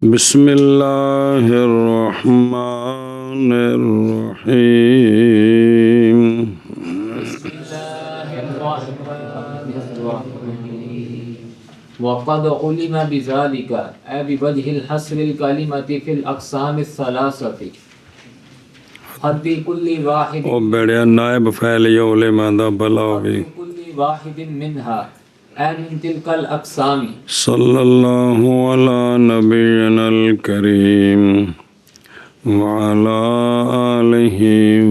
بسم اللہ الرحمن الرحیم وقد علم بذلك أي بوجه الحصر الكلمة في الأقسام الثلاثة حد كل واحد او بیڑیا نائب فعل علماء دا بلا ہوگی كل واحد منها أي من تلك الأقسام صلی اللہ علی نبینا الکریم وعلی آلہ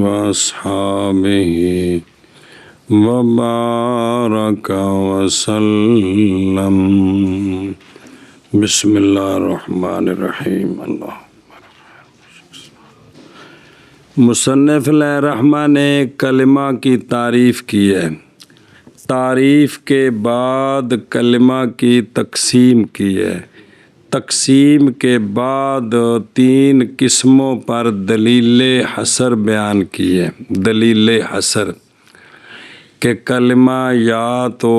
واصحابہ وبارک وسلم بسم اللہ الرحمن الرحیم اللہ مصنف علیہ الرحمہ نے کلمہ کی تعریف کی ہے، تعریف کے بعد کلمہ کی تقسیم کی ہے، تقسیم کے بعد 3 قسموں پر دلیل حصر بیان کی ہے۔ دلیل حصر کہ کلمہ یا تو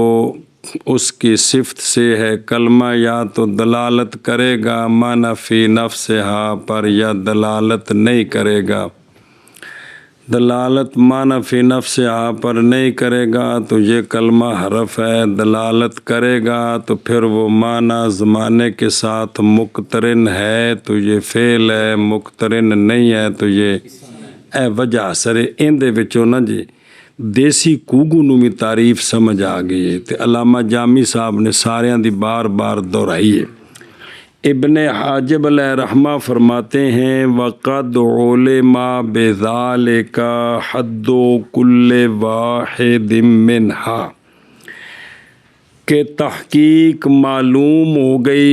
اس کی صفت سے ہے، کلمہ یا تو دلالت کرے گا معنی فی نفسہا پر یا دلالت نہیں کرے گا، دلالت معنی فی نفسہا پر نہیں کرے گا تو یہ کلمہ حرف ہے، دلالت کرے گا تو پھر وہ معنی زمانے کے ساتھ مقترن ہے تو یہ فعل ہے، مقترن نہیں ہے تو یہ وجہ سرے ان دے وچوں نا جی دیسی کوگو نو بھی تعریف سمجھ آ گئی ہے تے علامہ جامی صاحب نے ساریاں دی بار بار دہرائی ہے۔ ابن حاجب علیہ الرحمہ فرماتے ہیں وَقَدْ عُلِمَ بِذَلِكَ حَدُّ كُلِّ وَاحِدٍ مِّنْهَا کہ تحقیق معلوم ہو گئی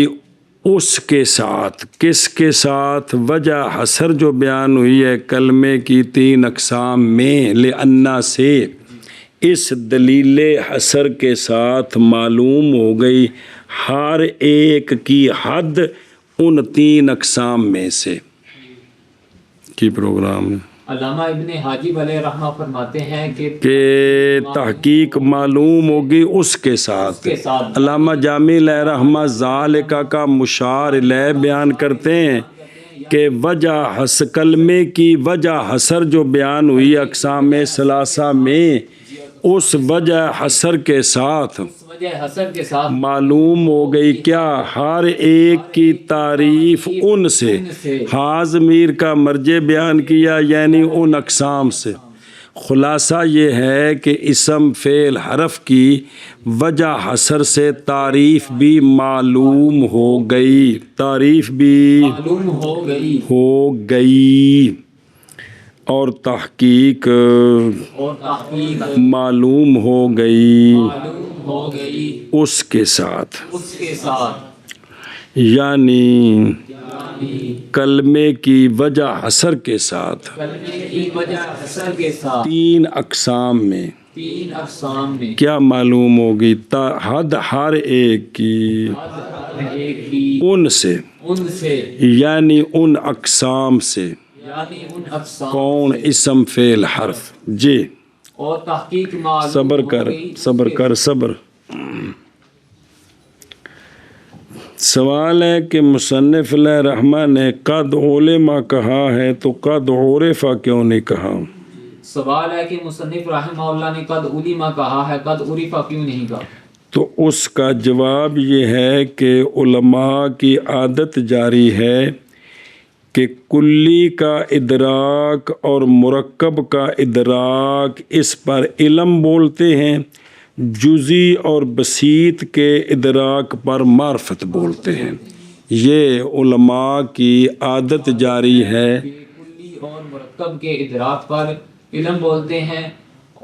اس کے ساتھ، کس کے ساتھ؟ وجہ حصر جو بیان ہوئی ہے کلمے کی 3 اقسام میں، لِأَنَّا سے اس دلیل حصر کے ساتھ معلوم ہو گئی ہر ایک کی حد ان 3 اقسام میں سے۔ کی پروگرام ہے؟ علامہ ابن حاجب علیہ رحمہ فرماتے ہیں کہ تحقیق معلوم ہوگی اس کے ساتھ۔ علامہ جامی علیہ رحمہ ذالکہ کا مشار الیہ بیان کرتے ہیں کہ وجہ کلمے کی وجہ حصر جو بیان ہوئی اقسام ثلاثہ میں، اس وجہ حصر کے ساتھ معلوم ہو گئی کیا؟ ہر ایک کی تعریف ان سے، ہاں ضمیر کا مرجع بیان کیا یعنی ان اقسام سے۔ خلاصہ یہ ہے کہ اسم فعل حرف کی وجہ حصر سے تعریف بھی معلوم ہو گئی، تعریف بھی ہو گئی اور تحقیق معلوم ہو گئی اس کے ساتھ، یعنی کلمے کی وجہ حصر کے ساتھ 3 اقسام میں کیا معلوم ہوگی؟ حد ہر ایک کی ان سے، یعنی ان اقسام سے۔ کون؟ اسم فعل حرف۔ جی اور تحقیق صبر کر صبر کر صبر۔ سوال ہے کہ مصنف علیہ الرحمہ نے قد علم کہا ہے تو قد عرف کیوں نہیں کہا؟ سوال ہے کہ مصنف رحمہ اللہ نے قد علم کہا ہے، قد عرف کیوں نہیں کہا؟ تو اس کا جواب یہ ہے کہ علماء کی عادت جاری ہے کہ کلی کا ادراک اور مرکب کا ادراک اس پر علم بولتے ہیں، جزئی اور بسیط کے ادراک پر معرفت بولتے ہیں۔ یہ علماء کی عادت جاری ہے، کلی اور مرکب کے ادراک پر علم بولتے ہیں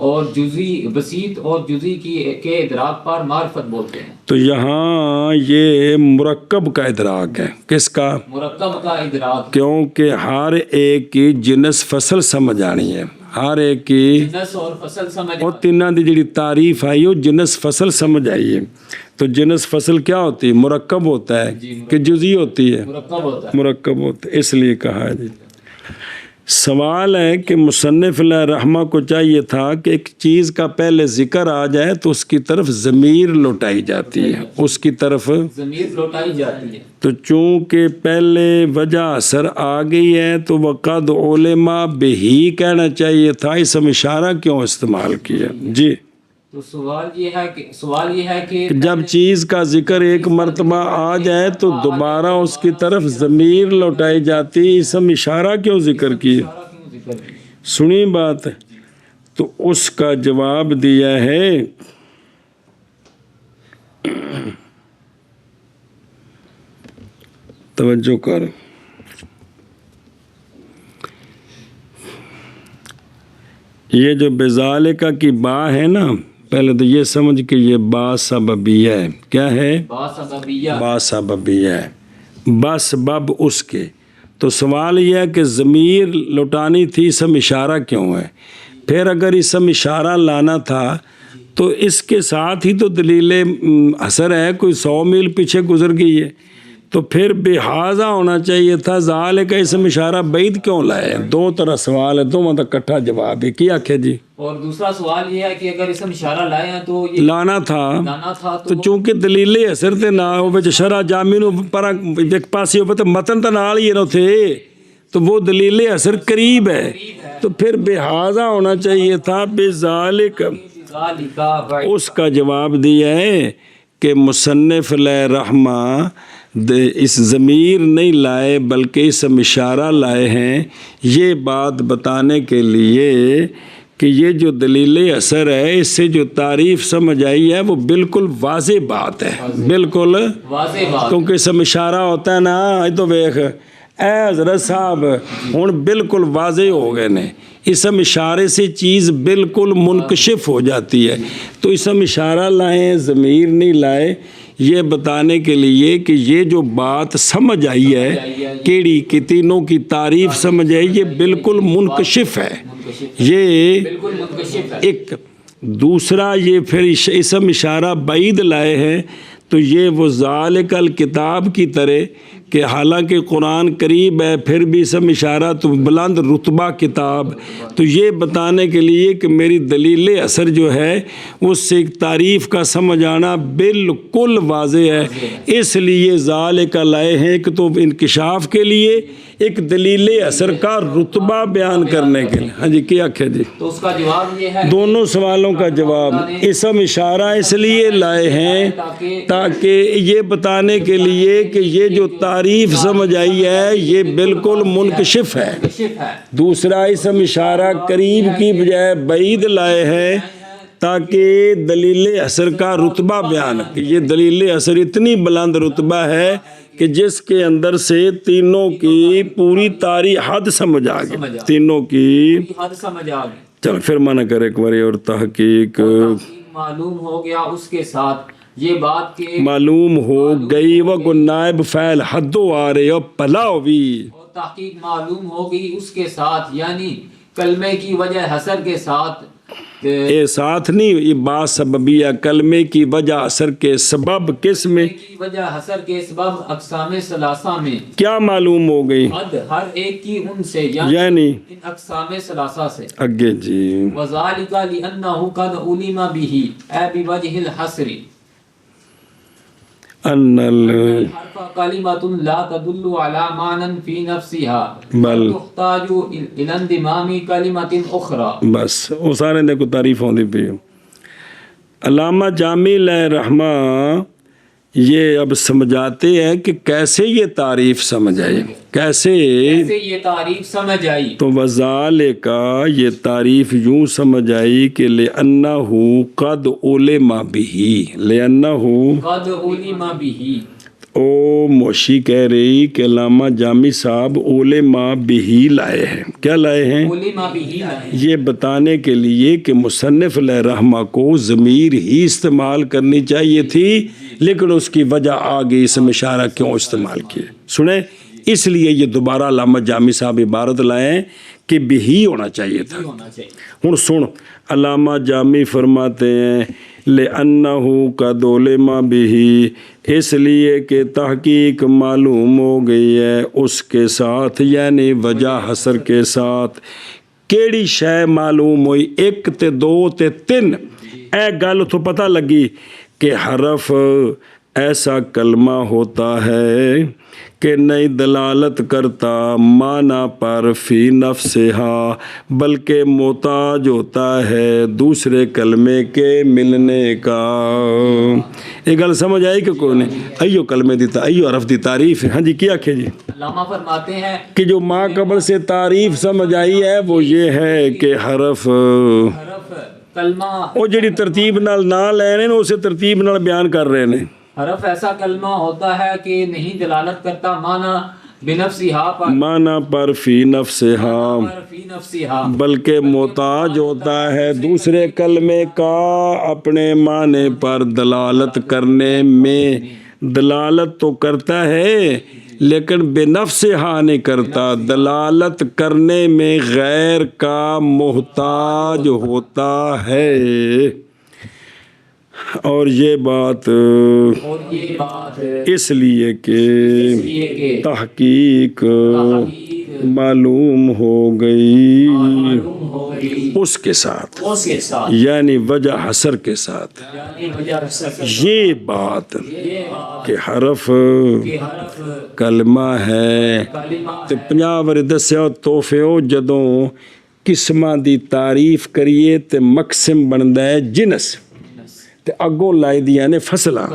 اور جزئی بسیط اور جزئی کے ادراک پر معرفت بولتے ہیں۔ تو یہاں یہ مرکب کا ادراک ہے۔ کس کا؟ مرکب کا ادراک، کیونکہ ہر ایک کی جنس فصل سمجھ آنی ہے، ہر ایک کی جنس اور فصل سمجھ اور تیناں دی جڑی تعریف آئی وہ جنس فصل سمجھ آئی ہے۔ تو جنس فصل کیا ہوتی ہے؟ مرکب ہوتا ہے کہ جزئی ہوتی ہے؟ مرکب ہوتا ہے، مرکب ہوتا ہے، اس لیے کہا ہے جی۔ سوال ہے کہ مصنف علیہ رحمہ کو چاہیے تھا کہ ایک چیز کا پہلے ذکر آ جائے تو اس کی طرف ضمیر لوٹائی جاتی ہے، اس کی طرف ضمیر لوٹائی جاتی ہے۔ تو چونکہ پہلے وجہ اثر آ گئی ہے تو وقد علما بہی کہنا چاہیے تھا، اسم اشارہ کیوں استعمال کیا؟ جی تو سوال یہ ہے کہ جب چیز کا ذکر ایک مرتبہ آ جائے تو دوبارہ اس کی طرف ضمیر لوٹائی جاتی، اسم اشارہ کیوں ذکر کیا؟ اشارہ کیوں ذکر کیا؟ سنی بات، تو اس کا جواب دیا ہے توجہ کر، یہ جو بذالکہ کی با ہے نا، پہلے تو یہ سمجھ کہ یہ با سببیہ ہے۔ کیا ہے؟ با سببیہ۔ با سببیہ ہے، با سبب اس کے۔ تو سوال یہ ہے کہ ضمیر لوٹانی تھی، اسم اشارہ کیوں ہے؟ پھر اگر اسم اشارہ لانا تھا تو اس کے ساتھ ہی تو دلیل اثر ہے، کوئی 100 میل پیچھے گزر گئی ہے، تو پھر بحاظہ ہونا چاہیے تھا ذالک اسم اشارہ بعید کیوں لائے؟ دو طرح سوال ہے، دونوں کا اکٹھا جواب ہے۔ کیا آخیا جی؟ اور دوسرا سوال یہ ہے کہ اگر اسم اشارہ لائے ہیں تو یہ لانا تھا تو چونکہ دلیل اثر تے نہ ہو وچ شرع جامی نو پر ایک پاسے ہو تے متن تے نال ہی نہ تھے، تو وہ دلیل اثر قریب ہے، تو پھر بحاظہ ہونا چاہیے تھا بذالک۔ اس کا جواب دیا ہے کہ مصنف علیہ رحمہ اس ضمیر نہیں لائے بلکہ اسم اشارہ لائے ہیں، یہ بات بتانے کے لیے کہ یہ جو دلیل اثر ہے اس سے جو تعریف سمجھ آئی ہے وہ بالکل واضح بات ہے، بالکل واضح بات، کیونکہ اسم اشارہ ہوتا ہے نا، یہ تو ویخ اے حضرت صاحب ہوں بالکل واضح ہو گئے نے، اسم اشارے سے چیز بالکل منکشف ہو جاتی ہے، تو اسم اشارہ لائیں ضمیر نہیں لائے، یہ بتانے کے لیے کہ یہ جو بات سمجھ آئی ہے کیڑی کی تینوں کی تعریف سمجھ آئی، یہ بالکل منکشف ہے، یہ بالکل منکشف ہے۔ ایک دوسرا یہ پھر اسم اشارہ بعید لائے ہیں، تو یہ وہ ذالک الکتاب کی طرح کہ حالانکہ قرآن قریب ہے پھر بھی اسم اشارہ تو بلند رتبہ کتاب، تو یہ بتانے کے لیے کہ میری دلیل اثر جو ہے اس سے ایک تعریف کا سمجھ آنا بالکل واضح ہے، اس لیے ذالک لائے ہیں کہ تو انکشاف کے لیے ایک دلیل اثر کا رتبہ بیان کرنے کے لیے۔ ہاں جی کیا کہہ جی؟ تو اس کا جواب یہ ہے دونوں سوالوں کا جواب اسم اشارہ اس لیے لائے ہیں تاکہ یہ بتانے کے لیے کہ یہ جو تعریف سمجھ آئی ہے یہ بالکل منکشف ہے، دوسرا اسم اشارہ قریب کی بجائے بعید لائے ہیں تاکہ دلیل اثر کا رتبہ بیان، کہ یہ دلیل اثر اتنی بلند رتبہ ہے کہ جس کے اندر سے تینوں کی پوری تاریخ حد سمجھ آ گئی، تینوں کی حد سمجھ آ گئی۔ چل پھر منع کرے ایک باری اور تحقیق معلوم ہو گیا اس کے ساتھ یہ بات کہ معلوم ہو گئی وہ کو نائب فعل حدو آ رہے ہو پلاؤ بھی، اور تحقیق معلوم ہوگی اس کے ساتھ، یعنی کلمے کی وجہ حسر کے ساتھ، اے ساتھ نہیں، یہ با سببیہ کلمے کی وجہ اثر کے سبب کس میں؟ کی وجہ حسر کے سبب اقسام ثلاثہ میں کیا معلوم ہو گئی؟ حد ہر ایک کی ان سے، یعنی ان اقسام ثلاثہ سے۔ اگے جی وذالک لأنہ قد علم به اے بوجہ الحصر ان الحرف کلمۃ لا تدل علی معنی فی نفسها بل تحتاج الی انضمام کلمۃ اخرى۔ بس وہ سارے دیکھو تعریف ہوندی پی۔ علامہ جامی علیہ رحمہ یہ اب سمجھاتے ہیں کہ کیسے یہ تعریف سمجھ آئی، کیسے یہ تعریف سمجھ آئی، تو وذالک یہ تعریف یوں سمجھ آئی کہ لأنہ قد علم به، لأنہ قد علم به، او موشی کہہ رہی کہ علامہ جامی صاحب علم به لائے ہیں، کیا لائے ہیں؟ علم به، یہ بتانے کے لیے کہ مصنف علیہ رحمہ کو ضمیر ہی استعمال کرنی چاہیے تھی لیکن اس کی وجہ آگے اسم اشارہ کیوں استعمال کیے، سنیں اس لیے یہ دوبارہ علامہ جامی صاحب عبارت لائیں کہ بھی ہونا چاہیے تھا. ہونا چاہیے. ہن سن علامہ جامی فرماتے ہیں لِأَنَّهُ قَدْ عُلِمَ بِهِ، اس لیے کہ تحقیق معلوم ہو گئی ہے اس کے ساتھ، یعنی وجہ حسر کے ساتھ. کیڑی شے معلوم ہوئی؟ ایک تے دو تے تین. اے گل تو پتہ لگی کہ حرف ایسا کلمہ ہوتا ہے کہ نہیں دلالت کرتا معنی پر فی نفسہا، بلکہ محتاج ہوتا ہے دوسرے کلمے کے ملنے کا. یہ گل سمجھ آئی کہ کوئی نہیں؟ ایو کلمے دی ایو حرف دی تعریف ہے. ہاں جی کیا کہ جی علامہ فرماتے ہیں کہ جو ماں قبل سے تعریف سمجھ آئی ہے وہ یہ ہے کہ حرف کلمہ، وہ جڑی ترتیب نال نہ لے رہے ہیں اسے ترتیب نال بیان کر رہے ہیں. حرف ایسا کلمہ ہوتا ہے کہ نہیں دلالت کرتا معنی بنفسہا پر، معنی پر فی نفسہا، فی نفسہا، بلکہ محتاج ہوتا ہے دوسرے کلمے کا اپنے معنی پر دلالت کرنے میں. دلالت تو کرتا ہے لیکن بے نفسہا نہیں کرتا، دلالت کرنے میں غیر کا محتاج ہوتا ہے. اور یہ بات اس لیے کہ تحقیق معلوم ہو گئی اس کے ساتھ، یعنی وجہ حسر کے ساتھ. یہ بات کہ حرف کلمہ ہے تے 50 واری دسیا توفے جدوں قسماں دی تعریف کریے تے مقسم بندا ہے جنس تے اگوں لائی دیاں نے فصلاں.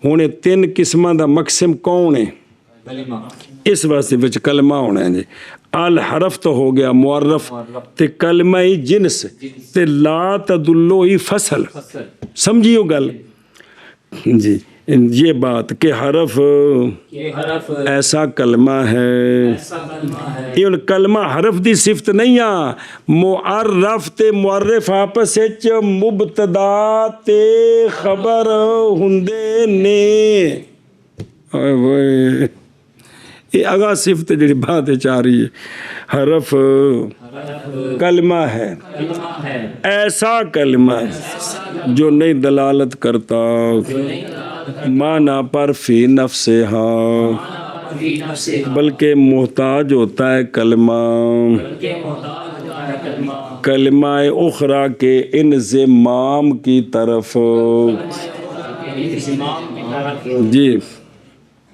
ہن 3 قسماں دا مقسم کون ہے؟ اس واسطے وچ کلمہ ہونا ہے جی. الحرف تو ہو گیا معرف تے کلمہ ہی جنس تے لا تدلو ہی فصل. سمجھیو گل جی. یہ بات کہ حرف ایسا کلمہ ہے، یہ کلمہ حرف دی صفت نہیں آ. معرف تے معرف آپس وچ مبتدا تے خبر ہوندے نے. یہ اگا صفت جڑی بات چاہ رہی ہے. حرف کلمہ ہے، ایسا کلمہ جو نہیں دلالت کرتا معنی پر فی نفسہا، بلکہ محتاج ہوتا ہے کلمہ کلمہ اخرى کے انضمام کی طرف. جی.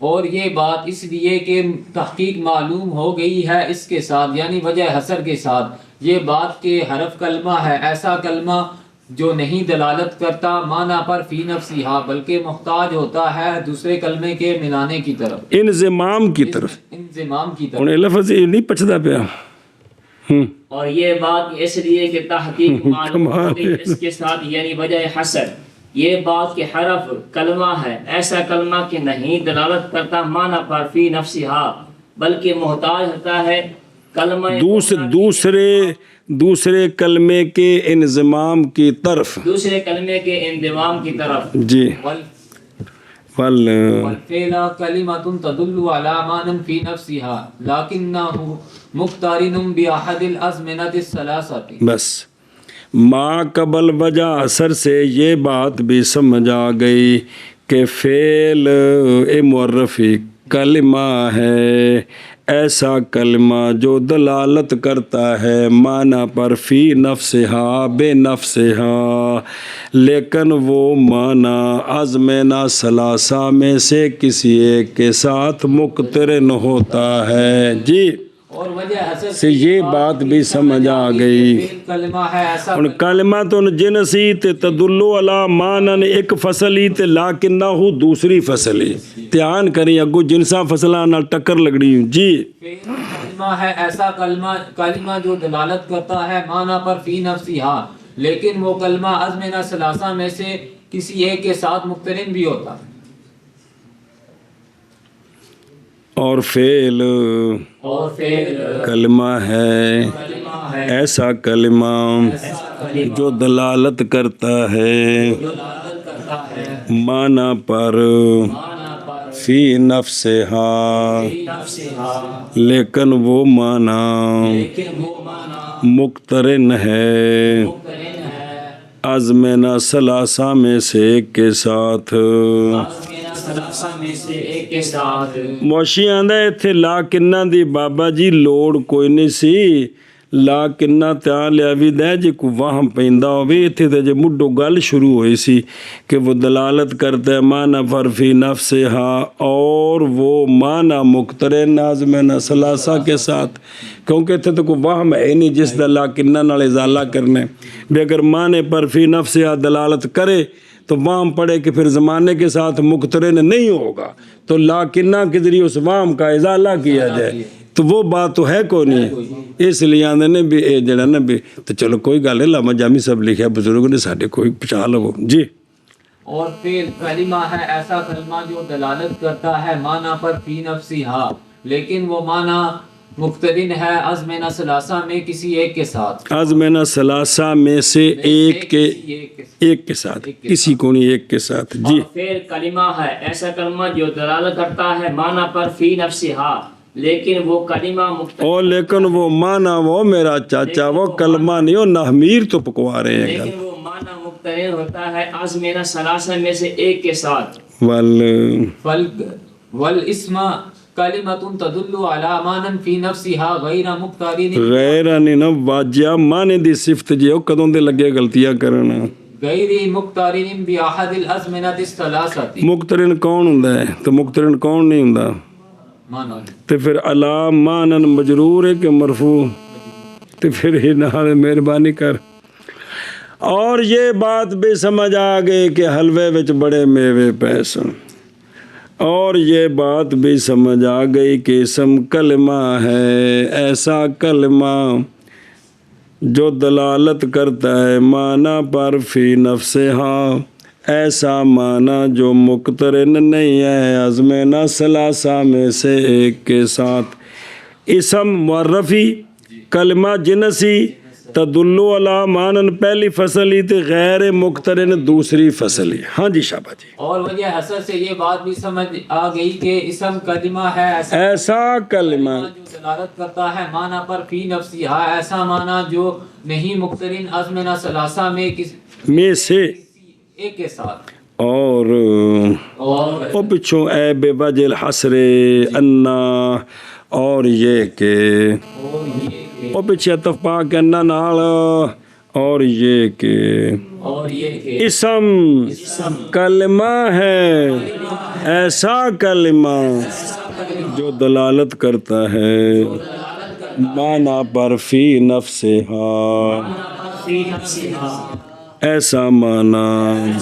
اور یہ بات اس لیے کہ تحقیق معلوم ہو گئی ہے اس کے ساتھ، یعنی وجہ حسر کے ساتھ. یہ بات کہ حرف کلمہ ہے ایسا کلمہ جو نہیں دلالت کرتا معنی پر فی نفسہا، بلکہ محتاج ہوتا ہے دوسرے کلمے کے ملانے کی طرف، انضمام کی طرف. انضمام کی طرف. انہیں لفظ یہ نہیں پچھتا پیا. اور یہ بات اس لیے کہ تحقیق معلوم ہو گئی اس کے ساتھ، یعنی وجہ حسر. یہ بات کہ حرف کلمہ ہے ایسا کلمہ کہ نہیں دلالت کرتا معنی پر فی نفسہا، بلکہ محتاج ہوتا ہے کلمہ دوسرے کلمے کے انضمام کی طرف. دوسرے کلمے کے انضمام کی طرف. جی. والفعل کلمۃ تدل علی معنی فی نفسہا لکنہ مقترن بأحد الازمنۃ الثلاثۃ. بس ما قبل وجہ اثر سے یہ بات بھی سمجھ آ گئی کہ فعل معرفی کلمہ ہے ایسا کلمہ جو دلالت کرتا ہے معنی پر فی نفسہا بے نفسہا، لیکن وہ معنی ازمنہ ثلاثہ میں سے کسی ایک کے ساتھ مقترن ہوتا ہے. جی. اور وجہ حسر سے یہ بات بھی سمجھ آ گئی. کلمہ ہے ایسا ان کلمہ تو جنسی تے تدلو علی معنن ایک فصلی تے لاکنہ دوسری فصلی. دھیان کریں اگو جنسا فصلہ نہ ٹکر لگڑی ہوں. جی. کلمہ ہے ایسا کلمہ جو دلالت کرتا ہے معنی پر فی نفسہا، لیکن وہ کلمہ ازمنہ ثلاثہ میں سے کسی ایک کے ساتھ مقترن بھی ہوتا ہے. اور فعل کلمہ ہے ایسا کلمہ جو دلالت کرتا ہے معنی پر فی نفسہا لیکن وہ معنی لیکن وہ معنی مقترن ہے مقترن ہے ازمینہ ثلاثہ میں سے ایک کے ساتھ آزمینہ ثلاثہ میں سے ایک کے ساتھ ਮੋਸ਼ੀ ਆਂਦਾ ਇੱਥੇ ਲਾ ਕਿੰਨਾ ਦੀ ਬਾਬਾ ਜੀ ਲੋੜ ਕੋਈ ਨਹੀਂ ਸੀ ਲਾ ਕਿੰਨਾ ਧਿਆਨ ਲਿਆ ਵੀ ਦੇ ਜੇ ਕੋ ਵਾਹਮ ਪੈਂਦਾ ਹੋਵੇ ਇੱਥੇ ਤੇ ਜੇ ਮੁੱਢੋਂ ਗੱਲ ਸ਼ੁਰੂ ਹੋਈ ਸੀ کہ وہ دلالت کرتا ہے معنی پر فی نفسہا اور وہ معنی مقترن ازمینہ ثلاثہ کے ساتھ کیونکہ اتنے تو کوئی وہم ہے نہیں جس دا لا کنہ نال ازالہ کرنے بھی اگر معنی پر فی نفسہا دلالت کرے تو وام پڑے کہ پھر زمانے کے ساتھ مقترن نہیں ہوگا تو لا کنہ کے ذریعے اس وام کا ازالہ کیا جائے تو وہ بات تو ہے کوئی نہیں اس لیے آندے نے بھی اے جڑا نا بھی تو چلو کوئی گل ہے علامہ جامی صاحب لکھا بزرگوں نے ساڈے کوئی پہچان لو جی اور فعل کلمہ ہے ایسا کلمہ جو دلالت کرتا ہے معنی پر فی نفسہا لیکن وہ معنی مقترن ہے ازمینہ ثلاثہ میں کسی ایک کے ساتھ ازمینہ ثلاثہ میں سے ایک کے ساتھ کسی کو نہیں ایک کے ساتھ جی اور فعل کلمہ ہے ایسا کلمہ جو دلالت کرتا ہے معنی پر فی نفسہا لیکن وہ کلمہ مقترن اور لیکن وہ معنی وہ میرا چاچا وہ کلمہ نہیں وہ نحمیر تو پکوا رہے ہیں لیکن وہ معنی مقترن ہوتا ہے ازمینہ ثلاثہ میں سے ایک کے ساتھ والاسم کلمۃ تدل علی معنی فی نفسہا غیر مقترن غیر نہیں نا واجہ معنی دی صفت جی وہ کدوں دے لگے غلطیاں کرنا غیر مقترن باحد الازمنہ الثلاثہ مقترن کون ہوندا ہے تو مقترن کون نہیں ہوندا معنی تو پھر علا معنی مجرور ہے کہ مرفوع تو پھر ہی نال مہربانی کر اور یہ بات بھی سمجھ آ گئی کہ حلوے وچ بڑے میوے پیسن اور یہ بات بھی سمجھ آ گئی کہ اسم کلمہ ہے ایسا کلمہ جو دلالت کرتا ہے معنی پر فی نفسہا ایسا معنی جو مقترن نہیں ہے ازمینہ ثلاثہ میں سے ایک کے ساتھ اسم معرفی کلمہ جنسی تدل علی معنی پہلی فصل ہی تے غیر مقترن دوسری فصل ہی ہاں جی شابہ جی اور وجہ حسر سے یہ بات بھی سمجھ آ گئی کہ اسم کلمہ ہے ایسا کلمہ جو دلالت کرتا ہے معنی پر فی نفسہا ایسا معنی جو نہیں مقترن ازمنہ ثلاثہ میں سے ایک کے ساتھ اور وہ پچھوں اے بے وجہ الحسر انا اور یہ کہ وہ پیچھے عطف پا کے انا نال اور یہ کہ اسم کلمہ ہے ایسا کلمہ جو دلالت کرتا ہے معنی پر فی نفسہا ایسا معنی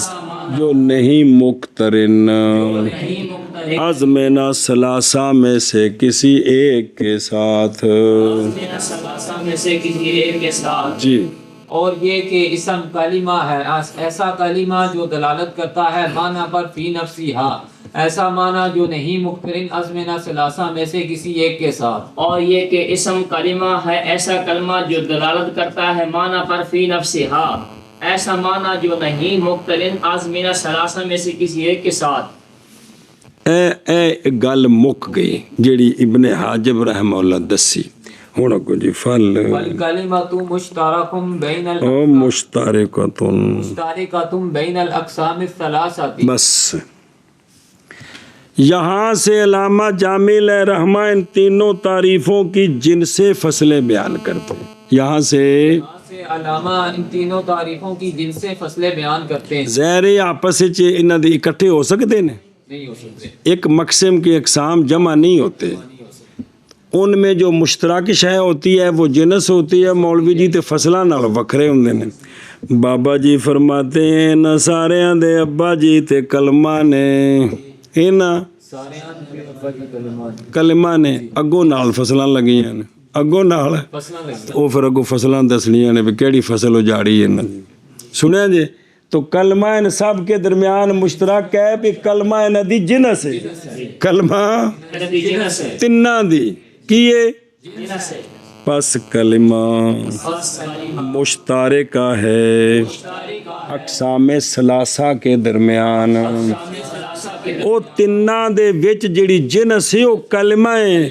جو نہیں مقترن ازمینہ ثلاثہ میں سے کسی ایک کے ساتھ جی اور یہ کہ اسم کلمہ ہے ایسا کلمہ جو دلالت کرتا ہے معنی پر فی نفسہا ایسا معنی جو نہیں مقترن ازمنہ ثلاثہ میں سے کسی ایک کے ساتھ اور یہ کہ اسم کلمہ ہے ایسا کلمہ جو دلالت کرتا ہے معنی پر فی نفسہا ایسا معنی جو نہیں مقترن ازمنہ ثلاثہ میں سے کسی ایک کے ساتھ اے گل مک گئی جیڑی ابن حاجب رحمہ اللہ دسی ہوں کو جی فل والکلمۃ مشترکۃ بین مشترکۃ بین الاقسام الثلاثہ بس یہاں سے علامہ جامی علیہ رحمہ ان تینوں تعریفوں کی جن سے فصلیں بیان کرتے ہیں یہاں سے علامہ ان تینوں تعریفوں کی جن سے فصلیں بیان کرتے ہیں ظاہر آپس انہاں دے اکٹھے ہو سکتے ہیں نہیں ہو سکتے ایک مقسم کی اقسام جمع نہیں ہوتے ان میں جو مشترک شے ہوتی ہے وہ جنس ہوتی ہے مولوی جی تے فصلاں نال وکھرے ہوندے نے بابا جی فرماتے ہیں نہ ساریاں دے ابا جی تے کلمہ نے انہاں کلمہ نے اگوں نال فصلاں لگیاں نے اگوں نال وہ پھر اگوں فصلاں دسنیاں نے بھی کیڑی فصل اجاڑی ہے سنیا جی تو کلمہ ان سب کے درمیان مشترک ہے بھی کلمہ ندی جنس ہے کلمہ تنہ دی کیے پس کلمہ مشترکہ ہے اقسام ثلاثہ کے درمیان ਉਹ ਤਿੰਨਾਂ ਦੇ ਵਿੱਚ ਜਿਹੜੀ ਜਿਨਸ ਹੈ ਉਹ ਕਲਮਾ ਹੈ।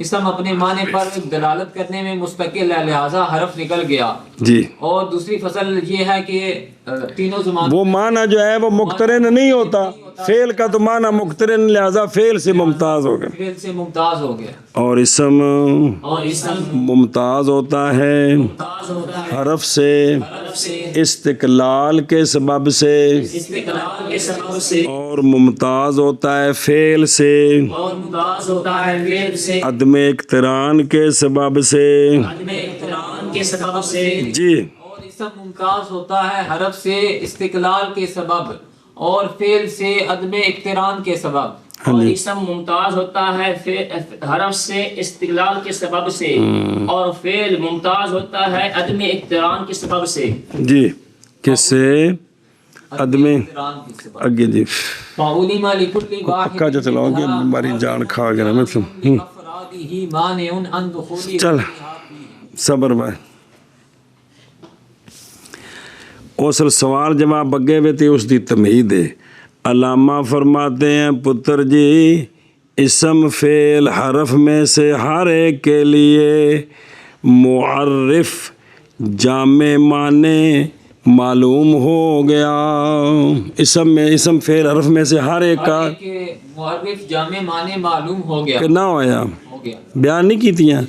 اسم اپنے معنی پر دلالت کرنے میں مستقل ہے، لہذا حرف نکل گیا۔ جی، اور دوسری فصل یہ ہے کہ تینوں زبان وہ معنی جو ہے وہ مقترن نہیں ہوتا، فعل کا تو معنی مقترن، لہذا فعل سے ممتاز ہو گیا، فعل سے ممتاز ہو گیا، اور اسم اور اسم ممتاز ہوتا ہے ممتاز ہوتا ہے حرف سے حرف سے استقلال کے سبب سے، استقلال کے سبب سے، اور ممتاز ہوتا ہے فعل سے اور ممتاز ہوتا ہے فعل سے عدم اقتران کے سبب سے۔ عدم اقتران کے سبب سے۔ جی، اور اسم ممتاز ہوتا ہے حرف سے استقلال کے سبب اور فعل سے عدم اقتران کے سبب۔ اور اسم ممتاز ہوتا ہے حرف سے استقلال کے سبب سے، اور فعل ممتاز ہوتا ہے عدم اقتران کے سبب سے۔ جی، کس سے؟ عدم اقتران کے سبب۔ آگے جی، فَعُلِمَ لِكُلِّ واحد پکا جو چلاؤ گے ہماری جان کھا گیا مطلب۔ افرادہ مانع عن دخول چل صبر بھائی، اصل سوال جواب اگے وے تے اس دی تمہید ہے۔ علامہ فرماتے ہیں پتر جی، اسم فعل حرف میں سے ہر ایک کے لیے معرف جامع معنی معلوم ہو گیا۔ اسم فعل حرف میں سے ہر ایک کا معرف جامع معنی معلوم ہو گیا، کہ نہ ہویا ہو گیا۔ بیان نہیں کیتیاں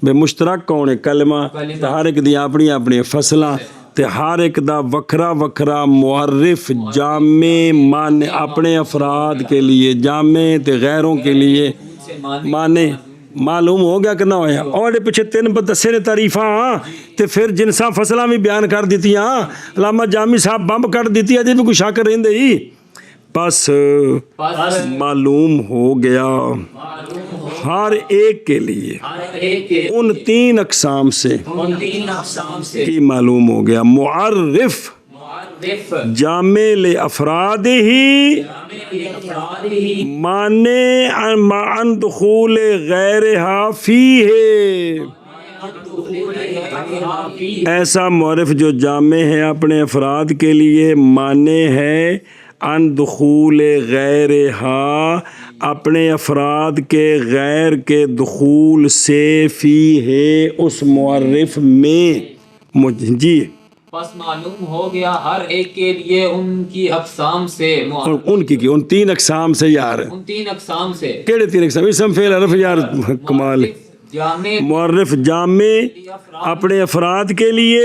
بے مشترک کون ہے کلمہ، تے ہر ایک دی اپنی اپنی فصلاں، تے ہر ایک دا وکھرا وکھرا معرف جامع معنی اپنے افراد کے لیے جامع تے غیروں کے لیے معنی معلوم ہو گیا کہ نہ ہویا۔ اور پیچھے تین دسے نے تعریفاں تے پھر جنساں فصلاں بھی بیان کر دیتیاں، علامہ جامی صاحب بمب کر دیتی ہے، جی بھی کوئی شک رہندے ہی بس معلوم ہو گیا ہر ایک کے لیے ہر ایک کے ان تین اقسام سے ان تین اقسام سے کی معلوم ہو گیا۔ معرف معرف جامع لافراد ہی افراد ہی معنی عن دخول غیرہا فیہ، ایسا معرف جو جامع ہے اپنے افراد کے لیے، معنی ہے عن دخول غیرہا اپنے افراد کے غیر کے دخول سے، فی ہے اس معرف میں۔ جی، بس معلوم ہو گیا ہر ایک کے لیے ان کی اقسام سے، ان کی ان تین اقسام سے یار، ان تین اقسام سے، کیڑے تین اقسام؟ اسم فعل حرف یار کمال ہے۔ جامع معرف جامع اپنے افراد کے لیے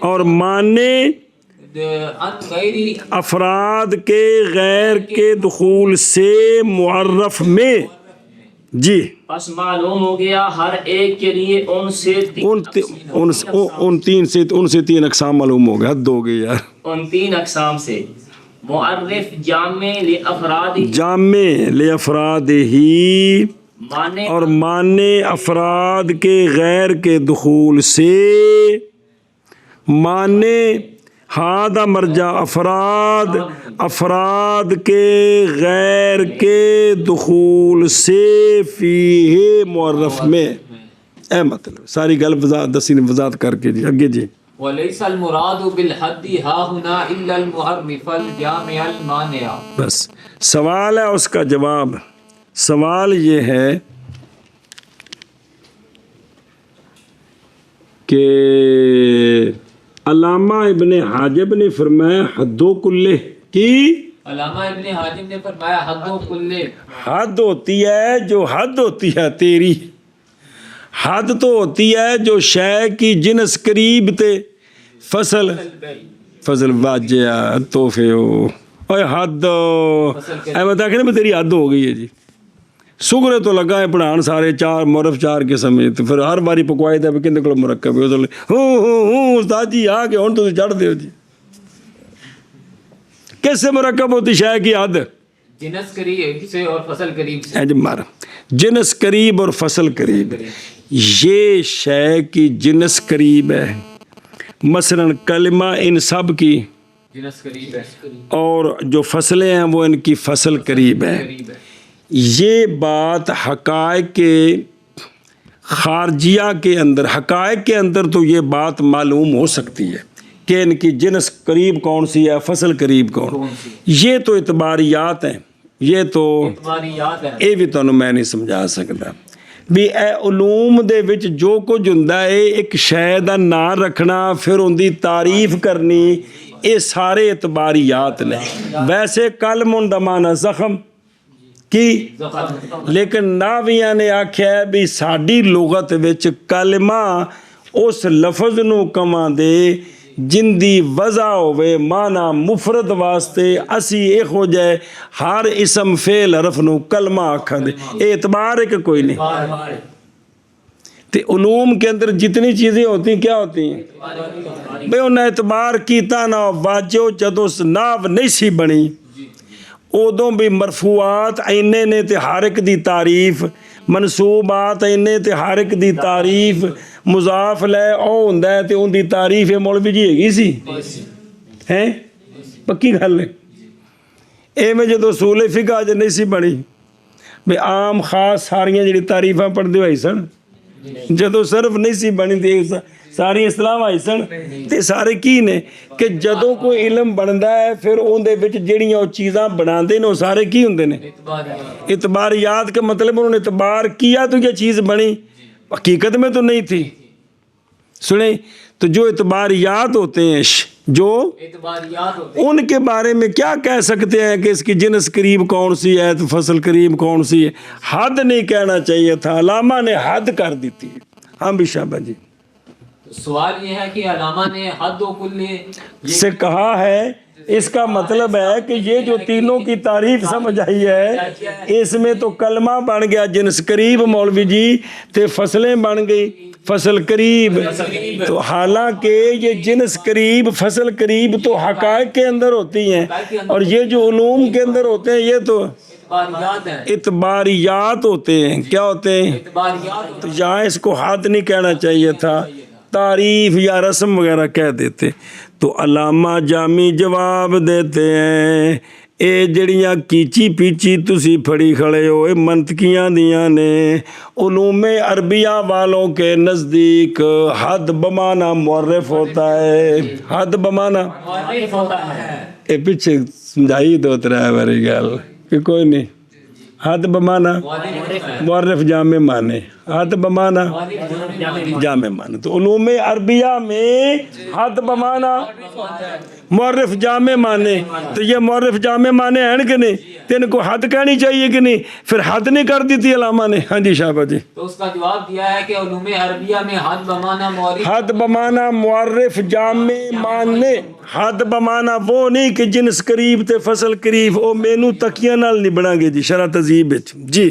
اور معنی عن غیری افراد کے غیر کے دخول سے معرف میں۔ جی، بس معلوم ہو گیا ہر ایک کے لیے ان سے ان سے تین اقسام معلوم ہو گیا، حد ہو گئی یار۔ ان تین اقسام سے معرف جامع لافراد جامع لافراد ہی معنی اور معنی افراد کے غیر کے دخول سے، معنی ہادہ مرجع افراد کے غیر کے دخول سے، فیہ معرف میں۔ اے مطلب ساری گل دسی نے وضاحت کر کے جی اگے جی۔ وَلَيْسَ الْمُرَادُ بِالْحَدِّ هَا هُنَا إِلَّا الْمُعَرِّفَ الْجَامِعَ الْمَانِعَ۔ بس سوال ہے، اس کا جواب سوال یہ ہے کہ علامہ ابن حاجب نے فرمایا حد و کلہ کی، علامہ ابن حاجب نے فرمایا حد و کلہ، حد ہوتی ہے جو حد ہوتی ہے تیری، حد تو ہوتی ہے جو شے کی جنس قریب تے فصل واجہ توفے ہو، اوے حد اے بتا کہ تیری حد ہو گئی ہے جی۔ سگرے تو لگا ہے پڑھان سارے چار معرف چار قسم ہے، تو پھر ہر باری پکوائی دے کہندے کول مرکب ہے، ہوں استاد جی آ کے ہن تو چڑھ دیو جی۔ کس سے مرکب ہوتی شے کی حد؟ جنس قریب سے اور فصل قریب سے۔ اے جی مارا جنس قریب اور فصل قریب، یہ شے کی جنس قریب ہے، مثلا کلمہ ان سب کی جنس قریب ہے اور جو فصلیں ہیں وہ ان کی فصل قریب ہے۔ قریب ہے۔ یہ بات حقائق کے خارجیہ کے اندر، حقائق کے اندر تو یہ بات معلوم ہو سکتی ہے کہ ان کی جنس قریب کون سی ہے، فصل قریب کون سی، یہ تو اعتباریات ہیں، یہ تو ہماری یاد ہے۔ یہ بھی تمہیں میں نہیں سمجھا سکتا، ਵੀ ਇਹ ਉਲੂਮ ਦੇ ਵਿੱਚ ਜੋ ਕੁਝ ਹੁੰਦਾ ਹੈ, ਇੱਕ ਸ਼ੈ ਦਾ ਨਾਂ ਰੱਖਣਾ, ਫਿਰ ਉਹਦੀ ਤਾਰੀਫ ਕਰਨੀ, ਇਹ ਸਾਰੇ ਇਤਬਾਰੀਆਤ ਨੇ। ਵੈਸੇ ਕਲਮ ਦਾ ਮਾਨਾ ਜ਼ਖਮ ਕੀ, ਲੇਕਿਨ ਨਾਵੀਆਂ ਨੇ ਆਖਿਆ ਵੀ ਸਾਡੀ ਲੁਗਤ ਵਿੱਚ ਕਲਮਾ ਉਸ ਲਫ਼ਜ਼ ਨੂੰ ਕਵਾਂਦੇ ਜਿੰਦੀ ਵਜ਼ਾ ਹੋਵੇ ਮਾਨਾ ਮੁਫਰਦ ਵਾਸਤੇ, ਅਸੀਂ ਇਹੋ ਜਿਹੇ ਹਰ ਇਸਮ ਫੇਲ ਹਰਫ ਨੂੰ ਕਲਮਾ ਆਖਾਂਦੇ। ਇਹ اعتبار ہے کہ کوئی نہیں۔ تو علوم کے اندر جتنی چیزیں ہوتی ہیں کیا ہوتی ہیں بھئی انہیں اعتبار کیتا نہ واجو جدو ناو نہیں سی بنی ادوں بھی مرفوعات اینے نے تے ہر ایک دی تعریف، منصوبات اینے تے ہر ایک دی تعریف، مضاف لے او ہوندا ہے تے ان دی تعریف مولوی جی ہیگی سی ہیں پکی گل ہے۔ اے میں جدو اصول فقہ ج نہیں سی بنی بے عام خاص ساریاں جڑی تعریفاں پڑھدے ہوئی سن، جدو صرف نہیں سی بنی تے ساری اسلام آئی سن تے سارے کی نے کہ جدو کوئی علم بندا ہے پھر اون دے وچ جڑیاں چیزاں بناندے نے سارے کی ہوندے نے اعتباریات کا مطلب انہوں نے اعتبار کیا تو یہ چیز بنی، حقیقت میں تو نہیں تھی۔ سنیں تو جو اعتباریات ہوتے ہیں جو ان کے بارے میں کیا کہہ سکتے ہیں کہ اس کی جنس قریب کون سی ہے تو فصل قریب کون سی ہے، حد نہیں کہنا چاہیے تھا، علامہ نے حد کر دی تھی۔ ہاں بھی شابہ جی سوال یہ ہے کہ علامہ نے حد و کل سے کہا ہے، اس کا مطلب ہے کہ یہ جو تینوں کی تعریف سمجھ آئی ہے اس میں تو کلمہ بن گیا جنس قریب مولوی جی، تے فصلیں بن گئی فصل قریب، تو حالانکہ یہ جنس قریب فصل قریب تو حقائق کے اندر ہوتی ہیں، اور یہ جو علوم کے اندر ہوتے ہیں یہ تو اعتباریات ہوتے ہیں۔ کیا ہوتے ہیں؟ تو یہاں اس کو حد نہیں کہنا چاہیے تھا، تعریف یا رسم وغیرہ کہہ دیتے۔ تو علامہ جامی جواب دیتے ہیں اے جڑیاں کیچی پیچی تسی پھڑی کھڑے ہو اے منطقیاں دیاں نے، علوم عربیہ والوں کے نزدیک حد بمانا معرف ہوتا ہے، حد بمانا اے پیچھے سمجھائی دو ترہ باری گل کہ کوئی نہیں، حد بمانا معرف جامع مانے، حد بمانا جامع مانے، تو علوم عربیہ میں حد بمانا معرف جامع مانے، تو یہ معرف جامع مانے ہیں کہ نہیں؟ تو ان کو حد کہنی چاہیے کہ نہیں؟ پھر حد نہیں کر دی تھی علامہ نے۔ ہاں جی شاہبہ جی تو اس کا جواب دیا ہے کہ علوم عربیہ میں حد بمانا معرف، حد بمانا معرف جامع مانے، حد بمانا وہ نہیں کہ جنس قریب تے فصل قریب، او مینو تکیاں نال نہیں بنا گے جی شرح تہذیب وچ جی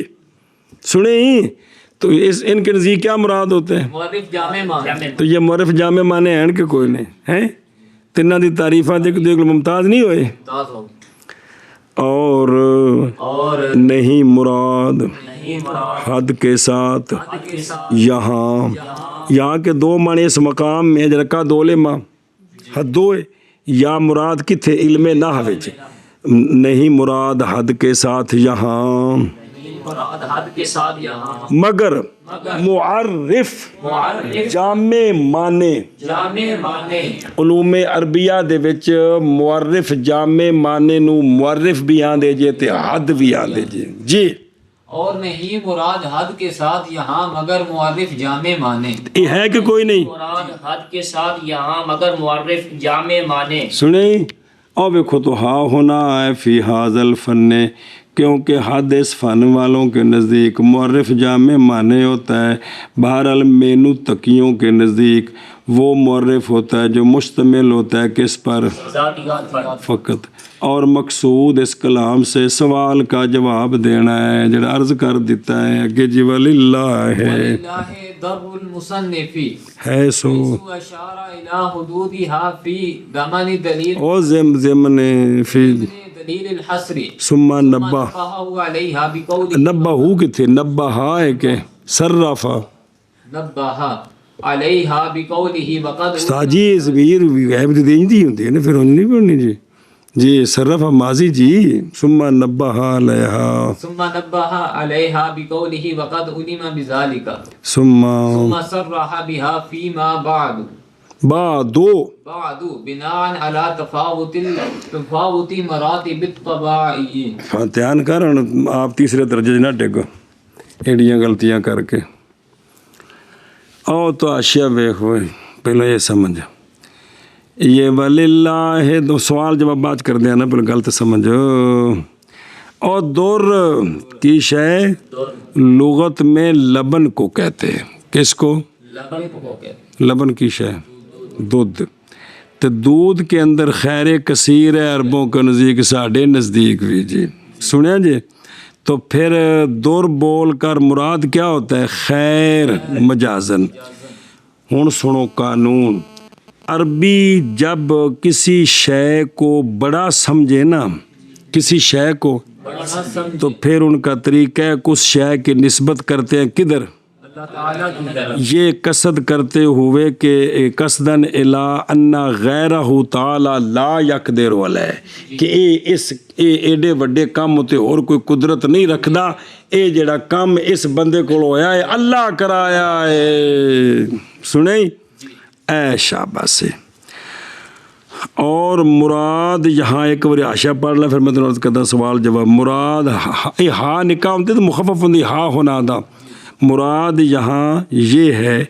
سنیں۔ تو ان کے نزدیک کیا مراد ہوتے ہیں؟ معرف جامع مانے، تو یہ معرف جامع مانے ہیں کہ کوئی نہیں ہیں؟ تینہ دی تعریفات دیکھ لو ممتاز نہیں ہوئے، اور نہیں مراد حد کے ساتھ یہاں کے دو معنی اس مقام میں جرکا دو لما حد دو یا مراد کتھے علم نحو وچ، نہیں مراد حد کے ساتھ یہاں مگر معرف جامع مانے، علوم عربیہ دے وچ معرف جامع مانے نو معرف بھی آندے جے تے حد بھی آندے جے جی، اور نہیں مراد حد کے ساتھ یہاں مگر معرف جامع مانے، یہ ہے کہ کوئی نہیں؟ مراد حد کے ساتھ یہاں مگر معرف جامع مانے۔ سنیں اور دیکھو تو ہاں ہونا ہے فی حاض الفن، کیونکہ حد اس فن والوں کے نزدیک معرف جامع معنی ہوتا ہے، بہرحال مینو تقیوں کے نزدیک وہ معرف ہوتا ہے جو مشتمل ہوتا ہے کس پر؟ فقط، اور مقصود اس کلام سے سوال کا جواب دینا ہے جڑا عرض کر دیتا ہے کہ جی وللہ ہے در المصنفی ہے سو اشار الى حدودها فی ضمن دلیل او ضمن فی دلیل الحصر ثم نبہ علیہا بقول نبہ کتھے نبہ ہے کہ صرفہ نبہ علیہا بقولہ وقد استاد جی زبیر غیب دین دی ہوندی ہے نا، پھر نہیں پڑھنی جی جی صرفہ ماضی جی ثم نبہ علیہا ثم نبہ علیہا بقولہ وقد علم بذالک ثم صرح بها فیما بعد بعد بناء على تفاوت مراتب الطباعی۔ دھیان کر آپ تیسرے درجے نہ ڈگو، ایڈیاں غلطیاں کر کے. او تو اشیا ویخ ہوئے پہلے یہ سمجھ یہ وللہ دو سوال جواب بات کر دیا نا پہلے غلط سمجھ. اور دور کی شے لغت میں لبن کو کہتے ہیں. کس کو؟ لبن کی شے دودھ. تو دودھ کے اندر خیر کثیر ہے عربوں کے نزدیک ساڑھے نزدیک بھی جی سنیا جی. تو پھر دور بول کر مراد کیا ہوتا ہے؟ خیر مجازن. ہن سنو قانون. عربی جب کسی شے کو بڑا سمجھے نا کسی شے کو تو پھر ان کا طریقہ ہے کہ اس شے کی نسبت کرتے ہیں کدھر؟ یہ قصد کرتے ہوئے کہ قصدن الی ان غیرہ تعالی لا یقدر علیہ کہ اس ایڈے وڈے کام تے اور کوئی قدرت نہیں رکھدا. اے جڑا کام اس بندے کو ہویا ہے اللہ کرایا ہے. سنیں اے شاباش. اور مراد یہاں ایک بار حاشیہ پڑھ لیں پھر میں تمہیں عرض کرتا سوال جواب. مراد ہاں نکاح ہوتی تو مخفف ہوتی ہاں ہونا دا. مراد یہاں یہ ہے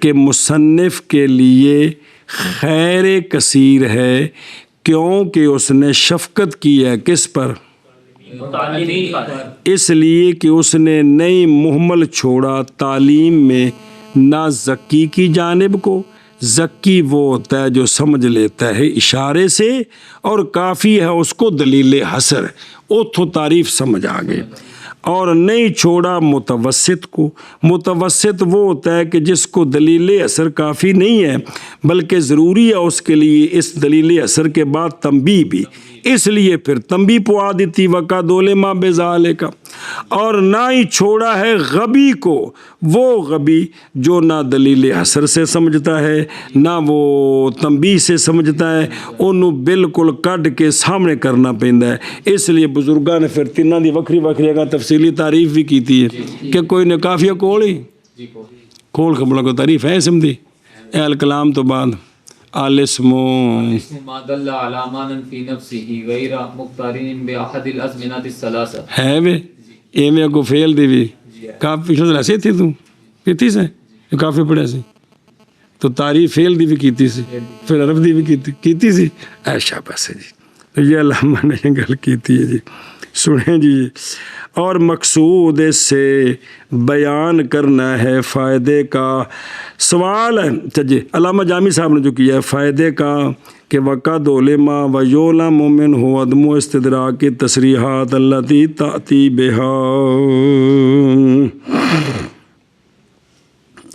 کہ مصنف کے لیے خیر کثیر ہے کیونکہ اس نے شفقت کی ہے کس پر؟ اس لیے کہ اس نے نہیں مہمل چھوڑا تعلیم میں نہ زکی کی جانب کو. زکی وہ ہوتا ہے جو سمجھ لیتا ہے اشارے سے اور کافی ہے اس کو دلیل حسر اتھو تعریف سمجھ آ گئے. اور نہیں چھوڑا متوسط کو. متوسط وہ ہوتا ہے کہ جس کو دلیل اثر کافی نہیں ہے بلکہ ضروری ہے اس کے لیے اس دلیل اثر کے بعد تنبیہ بھی. اس لیے پھر تنبیہ پوا دیتی وقع دولے ماں بے زالے کا. اور نہ ہی چھوڑا ہے غبی کو. وہ غبی جو نہ دلیل حسر سے سمجھتا ہے نہ وہ تنبیہ سے سمجھتا ہے انہوں بالکل کڈ کے سامنے کرنا پیندا ہے. اس لیے بزرگاں نے پھر تیناں دی وکری وکری اگاں تفصیلی تعریف بھی کیتی ہے کہ کوئی نے کافیہ کول ہی کول خبروں کو تعریف ہے اسم دی اے الکلام تو بعد الاسمو ما دل علی معنی فی نفسه غیر مقترن باحد الازمنۃ الثلاثه ہے وے ایویں کو فیل دی بھی کافی پچھلے ایسے تھی تو کیتی سے کافی پڑھے سی تو تعریف فیل دی بھی کیتی سی پھر عرب دی بھی کیتی سی. اے شاباش جی. تو یہ علامہ نے گل کیتی ہے جی. سنیں جی. اور مقصود اس سے بیان کرنا ہے فائدے کا. سوال ہے اچھا جی علامہ جامی صاحب نے جو کیا ہے فائدے کا کہ وقد علما و یعلم منہ عدم استدراک کی تصریحات التی تأتی بہا.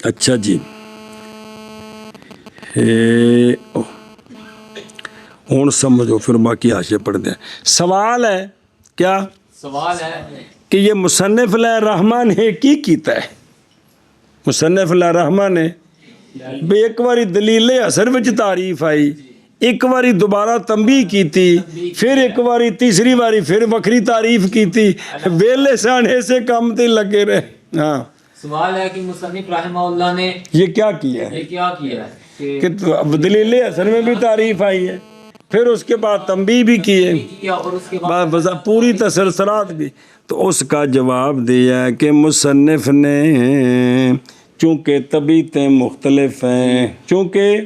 اچھا جی ہوں سمجھو پھر باقی حاشیے پڑھ دیں. سوال ہے کیا؟ سوال ہے کہ یہ مصنف علیہ الرحمٰ نے کی کیتا ہے. مصنف علیہ الرحمٰ نے بے ایک باری دلیل اثر وچ تعریف آئی ایک باری دوبارہ تنبیہ کیتی پھر ایک باری تیسری باری پھر وکری تعریف کیتی ویلے سانے سے کام تے لگے رہے. ہاں سوال ہے کہ مصنف رحمہ اللہ نے یہ کیا کیا ہے؟ یہ کیا کیا ہے کہ دلیل اثر میں بھی تعریف آئی ہے پھر اس کے بعد تنبیہ بھی کی ہے اور اس کے بعد پوری تسلسلات بھی. تو اس کا جواب دیا کہ مصنف نے چونکہ طبیعتیں مختلف ہیں چونکہ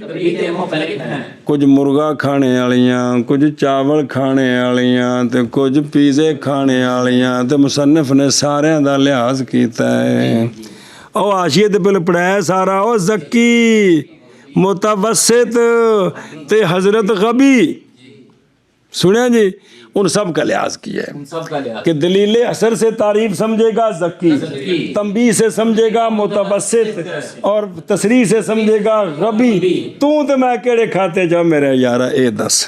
کچھ مرغا کھانے والیاں کچھ چاول کھانے والیاں تے کچھ پیزے کھانے والیاں تے مصنف نے سارے دا لحاظ کیتا ہے. او حاشیے تے پہلے پڑھایا سارا او زکی متوسط تے حضرت غبی سنیں جی ان سب کا لحاظ کیا ہے کہ دلیل اثر سے تعریف سمجھے گا زکی تنبیہ سے سمجھے گا متوسط اور تصریح سے سمجھے گا غبی. تو میں کیڑے کھاتے جا میرے یارا اے دس.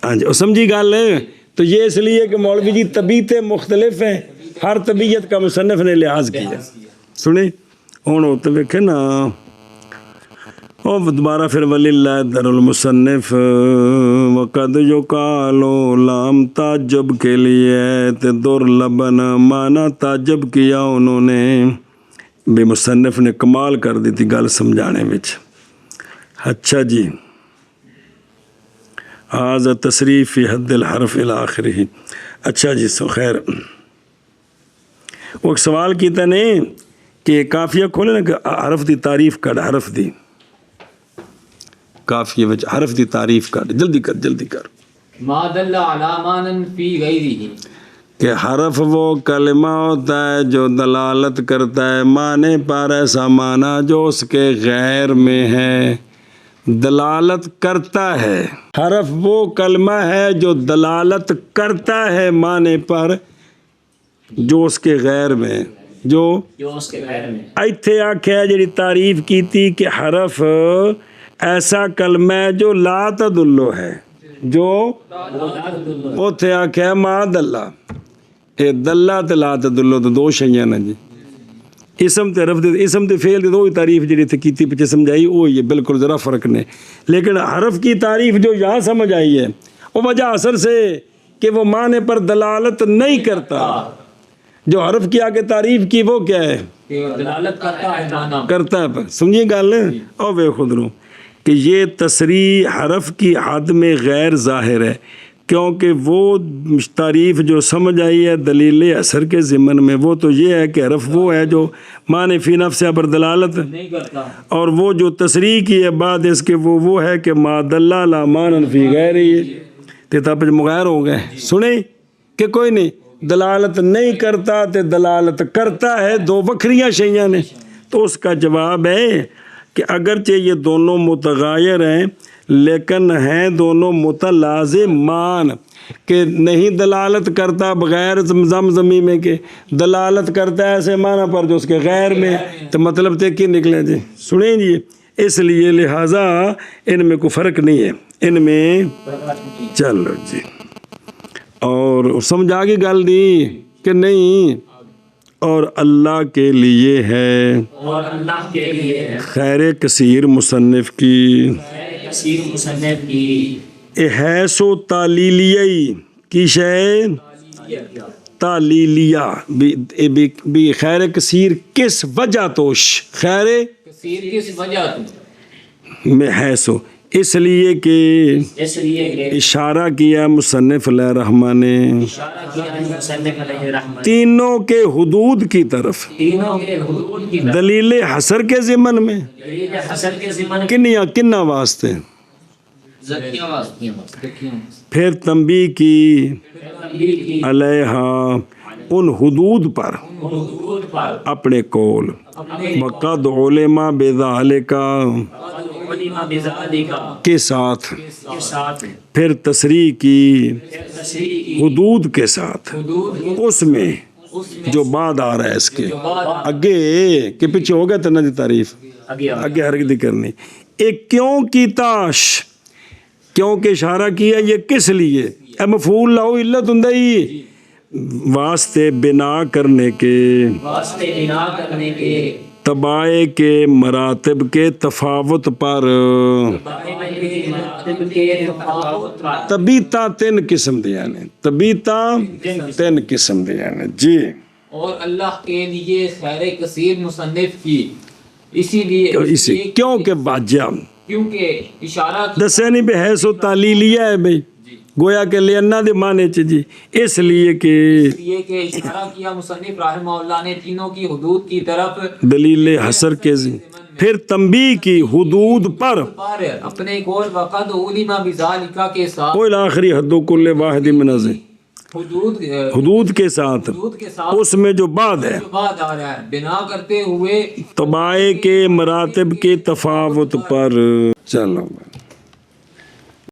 ہاں جی سمجھی گل ہے. تو یہ اس لیے کہ مولوی جی طبیعتیں مختلف ہیں ہر طبیعت کا مصنف نے لحاظ کیا. سنیں ہوں ہوتے ویکھے نا اور دوبارہ پھر وللہ در المصنف وقد یقالو لام تعجب کے لیے تے دور لبن مانا تعجب کیا انہوں نے بے مصنف نے کمال کر دی تھی گل سمجھانے وچ. اچھا جی آز تصریف فی حد الحرف الی آخرہ. اچھا جی سو خیر وہ ایک سوال کیتا نہیں کہ کافیہ کھولے نا کہ حرف دی تعریف کر، حرف دی کافیہ وچ حرف دی تعریف کر، جلدی کر ما دل علی معنی فی غیرہ، کہ حرف وہ کلمہ ہوتا ہے جو دلالت کرتا ہے معنی پر ایسا معنی جو اس کے غیر میں ہے، دلالت کرتا ہے۔ حرف وہ کلمہ ہے جو دلالت کرتا ہے معنی پر جو اس کے غیر میں، جو اس کے غیر میں۔ ایتھے آکھیا جڑی تعریف کیتی کہ حرف ایسا کلمہ ہے جو لا تدلو ہے، جو اوتھے آکھیا ما دلہ، اے دلہ تے لا تدلو تو دو شیاں نے جی، اسم تے حرف دے، اسم تے فعل دے دو ہی تعریف جڑی تھے کیتی پیچھے سمجھائی وہ یہ بالکل ذرا فرق نے، لیکن حرف کی تعریف جو یہاں سمجھ آئی ہے وہ وجہ اثر سے کہ وہ معنی پر دلالت نہیں کرتا، جو حرف کی آگے تعریف کی وہ کیا ہے، دلالت کرتا ہے معنی کرتا ہے پر، سمجھیے گل او بے خود رو کہ یہ تصریح حرف کی حد میں غیر ظاہر ہے، کیونکہ وہ تعریف جو سمجھ آئی ہے دلیل اثر کے ضمن میں وہ تو یہ ہے کہ حرف وہ ہے جو معنی فی نفس پر دلالت نہیں کرتا، اور وہ جو تصریح کی ہے بعد اس کے وہ ہے کہ ما دل علی معنی فی غیرہ، تے تب مغیر ہو گئے، سنیں کہ کوئی نہیں دلالت نہیں کرتا تے دلالت کرتا ہے، دو وکھریاں شیاں نے۔ تو اس کا جواب ہے کہ اگرچہ یہ دونوں متغایر ہیں لیکن ہیں دونوں متلازمان، کہ نہیں دلالت کرتا بغیر زمزمی میں کہ دلالت کرتا ہے ایسے معنی پر جو اس کے غیر میں، تو مطلب تے کی نکلے جی، سنیں جی، اس لیے لہٰذا ان میں کوئی فرق نہیں ہے، ان میں چلو جی، اور سمجھ آ گئی گل دی کہ نہیں، اور اللہ کے لیے ہے، اور اللہ کے لیے ہے خیر کثیر مصنف کی، کثیر مصنف کی، احیث و تعلیلیہ کی شے تعلیلیہ بھی خیر کثیر کس وجہ توش، خیر کثیر کس وجہ تو میں حیث ہو، اس لیے کہ اس لیے کہ اشارہ کیا مصنف علیہ الرحمن نے اشارہ کیا ہے مصنف علیہ الرحمن تینوں کے حدود کی طرف، تینوں کے حدود کی دلیل حصر کے ضمن میں دلیل حسن کے ضمن کنہ واسطے، زکیاں واسطے، پھر تنبیہ کی کی علیہا ان حدود پر حدود پر اپنے قول، وقد علما بذالک علما بذالک کے ساتھ، کے ساتھ پھر تصریح کی تصریح کی حدود کے ساتھ، حدود اس میں جو بعد آ رہا ہے اس کے اگے کہ پیچھے ہو گیا تنا دی تعریف اگے حرکت کرنی، ایک کیوں کی تاش، کیوں کہ اشارہ کیا یہ کس لیے، اے مفعول لاؤ علت ہندی واسطے بنا کرنے کے، واسطے بنا کرنے کے، تبائے کے مراتب کے تفاوت پر، مراتب کے تفاوت پر، تبیتا تین قسم دیا نے، تبیتا تین قسم دیا نے جی، اور اللہ کے لیے خیر کثیر مصنف کی، اسی لیے کیوں کہ واجہ کیونکہ اشارہ دسے نہیں بے حیث و تعلیلیہ ہے بھئی، گویا کہ لینا دے معنی چ جی، اس لیے کہ یہ کہ اشارہ کیا مصنف رحمہ اللہ نے تینوں کی حدود کی طرف، دلیل حصر کے پھر تنبیہ کی حدود پر، اپنے قول وقد علما بذالک کے ساتھ، کوئی آخری حد و کل واحد منازع حدود کے ساتھ، اس میں جو بعد ہے بعد آ رہا ہے بنا کرتے ہوئے تبائے کے مراتب کے تفاوت پر، چلو